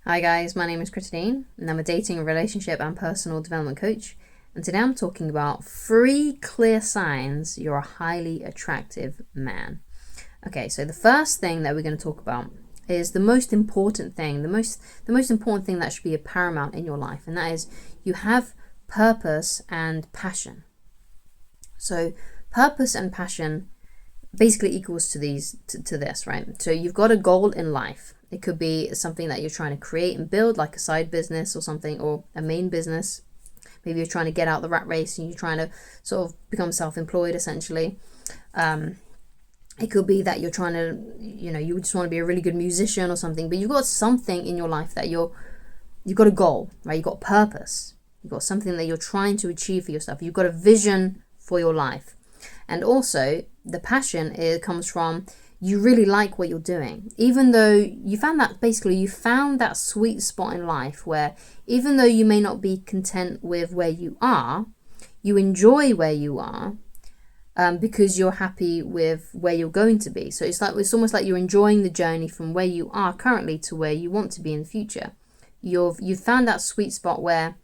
Hi guys, my name is Christine and I'm a dating, relationship and personal development coach. And today I'm talking about 3 clear signs you're a highly attractive man. Okay, so the first thing that we're going to talk about is the most important thing, the most important thing that should be a paramount in your life, and that is you have purpose and passion. So purpose and passion basically equals to this, right? So you've got a goal in life. It could be something that you're trying to create and build, like a side business or something, or a main business. Maybe you're trying to get out the rat race and you're trying to sort of become self-employed, essentially. It could be that you're trying to, you just want to be a really good musician or something, but you've got something in your life that you've got a goal, right? You've got purpose. You've got something that you're trying to achieve for yourself. You've got a vision for your life. And also, the passion comes from you really like what you're doing. Even though you found that sweet spot in life where even though you may not be content with where you are, you enjoy where you are because you're happy with where you're going to be. So it's almost like you're enjoying the journey from where you are currently to where you want to be in the future. You've found that sweet spot where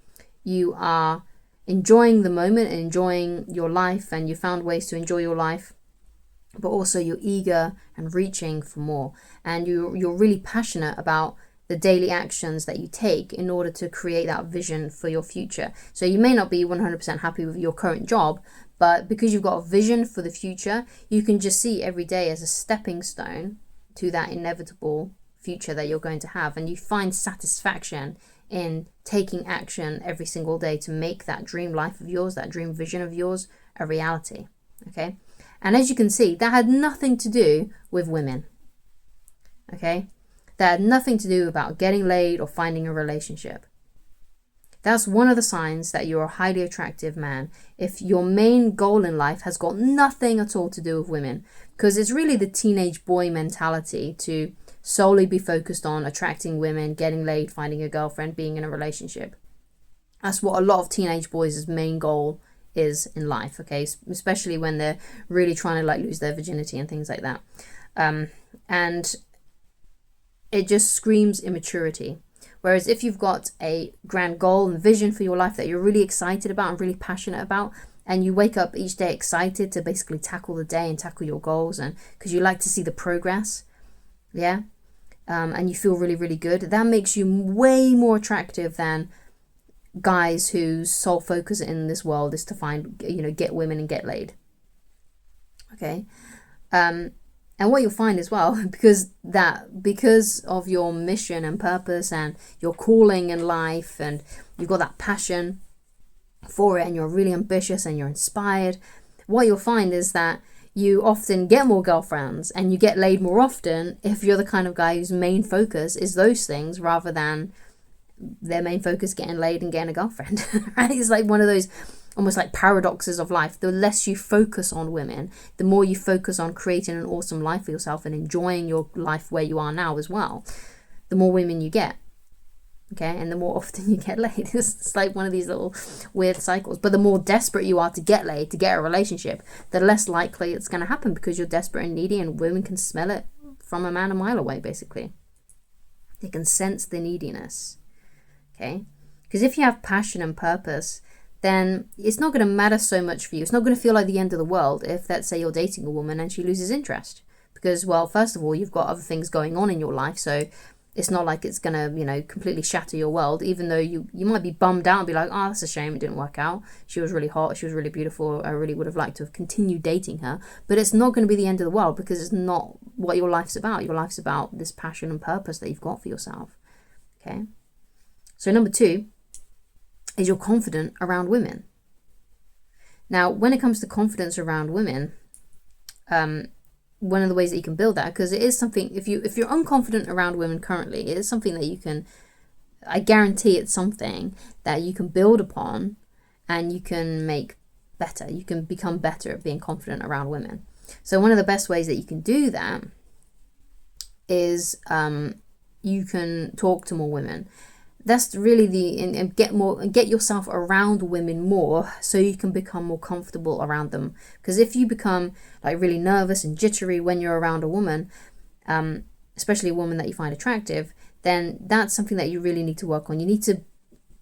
you are enjoying the moment and enjoying your life, and you found ways to enjoy your life, but also you're eager and reaching for more, and you're really passionate about the daily actions that you take in order to create that vision for your future. So you may not be 100% happy with your current job, but because you've got a vision for the future, you can just see every day as a stepping stone to that inevitable future that you're going to have, and you find satisfaction in taking action every single day to make that dream life of yours, that dream vision of yours, a reality. Okay? And as you can see, that had nothing to do with women. Okay? That had nothing to do about getting laid or finding a relationship. That's one of the signs that you're a highly attractive man, if your main goal in life has got nothing at all to do with women. Because it's really the teenage boy mentality to solely be focused on attracting women, getting laid, finding a girlfriend, being in a relationship. That's what a lot of teenage boys' main goal is in life, okay? Especially when they're really trying to lose their virginity and things like that. And it just screams immaturity. Whereas if you've got a grand goal and vision for your life that you're really excited about and really passionate about, and you wake up each day excited to basically tackle the day and tackle your goals, and because you like to see the progress, yeah, and you feel really, really good, that makes you way more attractive than guys whose sole focus in this world is to find, get women and get laid. Okay. And what you'll find as well, because of your mission and purpose and your calling in life, and you've got that passion for it, and you're really ambitious and you're inspired, what you'll find is that you often get more girlfriends and you get laid more often if you're the kind of guy whose main focus is those things rather than their main focus getting laid and getting a girlfriend. Right? It's like one of those almost like paradoxes of life. The less you focus on women, the more you focus on creating an awesome life for yourself and enjoying your life where you are now as well, the more women you get. Okay, and the more often you get laid. It's like one of these little weird cycles. But the more desperate you are to get laid, to get a relationship, the less likely it's going to happen, because you're desperate and needy, and women can smell it from a man a mile away, basically. They can sense the neediness. Okay, because if you have passion and purpose, then it's not going to matter so much for you. It's not going to feel like the end of the world if, let's say, you're dating a woman and she loses interest. Because, well, first of all, you've got other things going on in your life, so it's not like it's going to, completely shatter your world, even though you might be bummed out and be like, oh, that's a shame, it didn't work out. She was really hot, she was really beautiful, I really would have liked to have continued dating her. But it's not going to be the end of the world, because it's not what your life's about. Your life's about this passion and purpose that you've got for yourself. Okay? So number 2 is you're confident around women. Now, when it comes to confidence around women, one of the ways that you can build that, because it is something, if you're unconfident around women currently, it is something that you can, I guarantee it's something that you can build upon and you can make better. You can become better at being confident around women. So one of the best ways that you can do that is you can talk to more women. That's really and get yourself around women more so you can become more comfortable around them. Because if you become really nervous and jittery when you're around a woman, especially a woman that you find attractive, then that's something that you really need to work on. You need to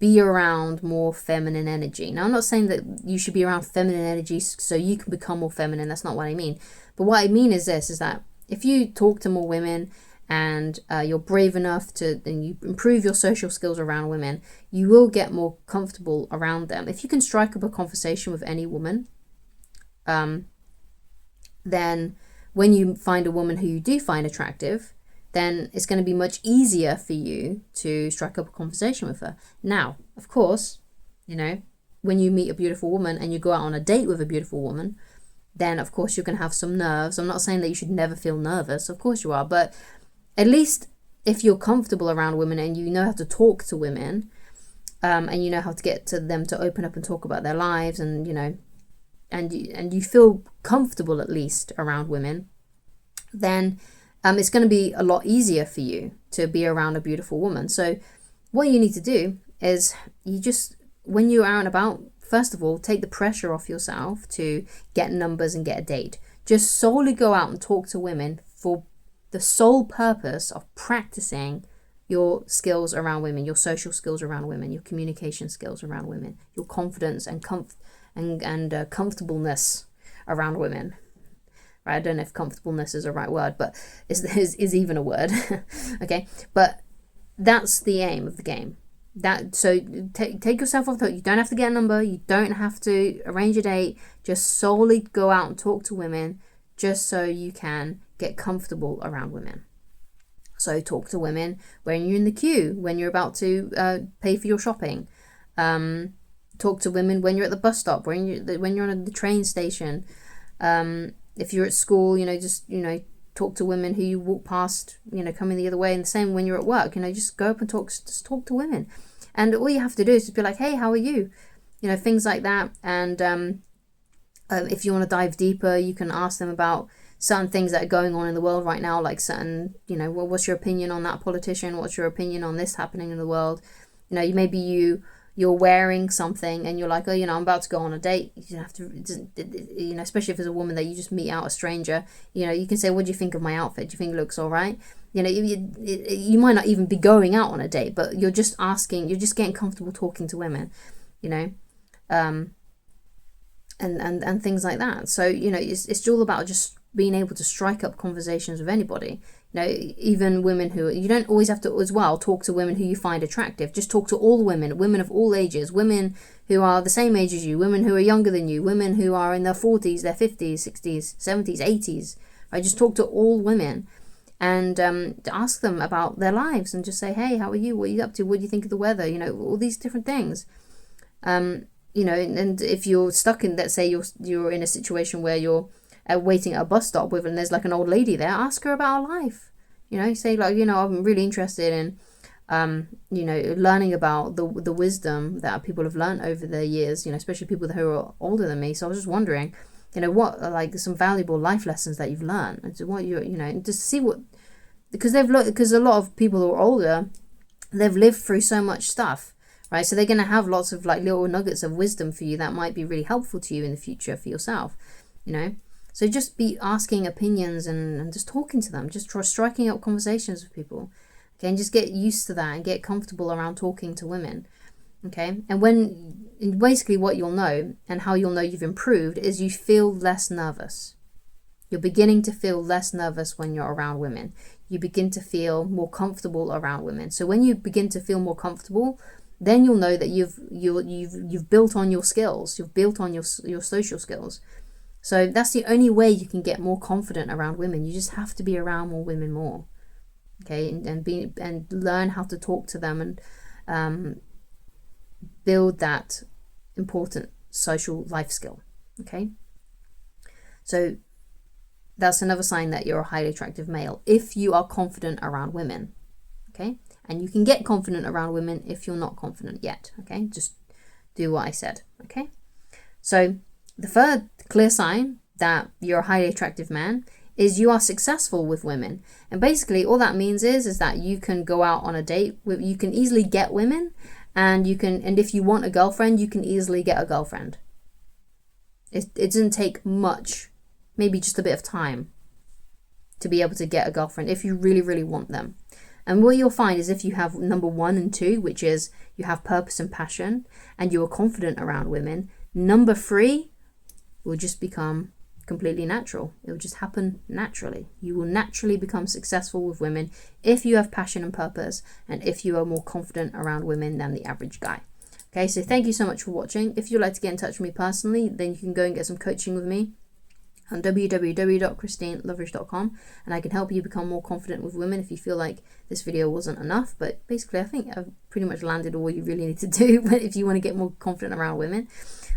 be around more feminine energy. Now, I'm not saying that you should be around feminine energy so you can become more feminine. That's not what I mean. But what I mean is this, is that if you talk to more women and you're brave enough to, and you improve your social skills around women, you will get more comfortable around them. If you can strike up a conversation with any woman, then when you find a woman who you do find attractive, then it's going to be much easier for you to strike up a conversation with her. Now, of course, you know, when you meet a beautiful woman and you go out on a date with a beautiful woman, then of course you're going to have some nerves. I'm not saying that you should never feel nervous. Of course you are. But at least if you're comfortable around women and you know how to talk to women, and you know how to get to them to open up and talk about their lives, and, you know, and you feel comfortable at least around women, then it's going to be a lot easier for you to be around a beautiful woman. So what you need to do is you just, when you're out and about, first of all, take the pressure off yourself to get numbers and get a date. Just solely go out and talk to women for the sole purpose of practicing your skills around women, your social skills around women, your communication skills around women, your confidence and comfortableness around women. Right? I don't know if comfortableness is a right word, but is even a word. Okay, but that's the aim of the game. So take yourself off the hook. You don't have to get a number. You don't have to arrange a date. Just solely go out and talk to women, just so you can get comfortable around women. So talk to women when you're in the queue, when you're about to pay for your shopping. Talk to women when you're at the bus stop, when you're on the train station. If you're at school, you know, just, you know, talk to women who you walk past, you know, coming the other way. And the same when you're at work, you know, just go up and just talk to women. And all you have to do is just be like, hey, how are you? You know, things like that. And if you want to dive deeper, you can ask them about certain things that are going on in the world right now, like certain, you know, well, what's your opinion on that politician? What's your opinion on this happening in the world? You know, maybe you're wearing something and you're like, oh, you know, I'm about to go on a date. You have to, you know, especially if it's a woman that you just meet out, a stranger, you know, you can say, what do you think of my outfit? Do you think it looks all right? You know, you might not even be going out on a date, but you're just asking, you're just getting comfortable talking to women, you know, and things like that. So, you know, it's all about just being able to strike up conversations with anybody. You know, even women who, you don't always have to as well talk to women who you find attractive. Just talk to all women of all ages, women who are the same age as you, women who are younger than you, women who are in their 40s, their 50s, 60s, 70s, 80s. Right? Just talk to all women and ask them about their lives and just say, hey, how are you? What are you up to? What do you think of the weather? You know, all these different things. You know, and if you're stuck in, let's say you're in a situation where you're waiting at a bus stop with, and there's like an old lady there, ask her about her life. You know, say like, you know, I'm really interested in, you know, learning about the wisdom that people have learned over the years, you know, especially people who are older than me. So I was just wondering, you know, what are like some valuable life lessons that you've learned, and so what you know, just see what, because a lot of people who are older, they've lived through so much stuff, right? So they're going to have lots of like little nuggets of wisdom for you that might be really helpful to you in the future for yourself, you know. So just be asking opinions and just talking to them. Just try striking up conversations with people. Okay, and just get used to that and get comfortable around talking to women. Okay, and basically what you'll know and how you'll know you've improved is you feel less nervous. You're beginning to feel less nervous when you're around women. You begin to feel more comfortable around women. So when you begin to feel more comfortable, then you'll know that you've built on your skills. You've built on your social skills. So that's the only way you can get more confident around women. You just have to be around more women more, okay, and learn how to talk to them and build that important social life skill, okay. So that's another sign that you're a highly attractive male if you are confident around women, okay. And you can get confident around women if you're not confident yet, okay. Just do what I said, okay. So the third clear sign that you're a highly attractive man is you are successful with women. And basically all that means is that you can go out on a date with, you can easily get women, and if you want a girlfriend, you can easily get a girlfriend. It doesn't take much, maybe just a bit of time. to be able to get a girlfriend if you really, really want them. And what you'll find is if you have number 1 and 2, which is you have purpose and passion and you are confident around women, number 3 will just become completely natural. It will just happen naturally. You will naturally become successful with women if you have passion and purpose and if you are more confident around women than the average guy. Okay, so thank you so much for watching. If you'd like to get in touch with me personally, then you can go and get some coaching with me on www.christineloveridge.com, and I can help you become more confident with women if you feel like this video wasn't enough. But basically, I think I've pretty much landed all you really need to do if you want to get more confident around women.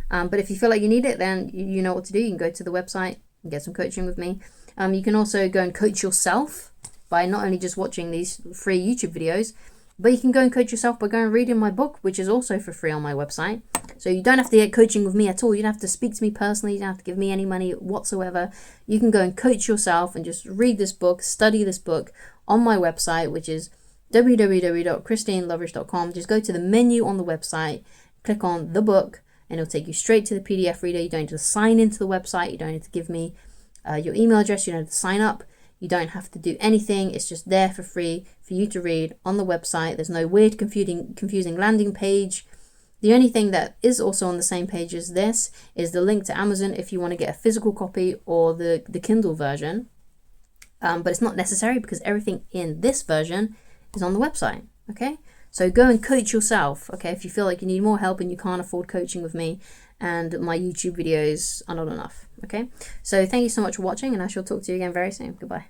But if you feel like you need it, then you know what to do. You can go to the website and get some coaching with me. You can also go and coach yourself by not only just watching these free YouTube videos, but you can go and coach yourself by going and reading my book, which is also for free on my website. So you don't have to get coaching with me at all. You don't have to speak to me personally. You don't have to give me any money whatsoever. You can go and coach yourself and just read this book, study this book on my website, which is www.christineloveridge.com. Just go to the menu on the website, click on the book, and it'll take you straight to the PDF reader. You don't need to sign into the website. You don't need to give me your email address. You don't have to sign up. You don't have to do anything. It's just there for free for you to read on the website. There's no weird, confusing landing page. The only thing that is also on the same page as this is the link to Amazon if you want to get a physical copy or the Kindle version. But it's not necessary because everything in this version is on the website. Okay? So go and coach yourself, okay, if you feel like you need more help and you can't afford coaching with me and my YouTube videos are not enough, okay? So thank you so much for watching, and I shall talk to you again very soon. Goodbye.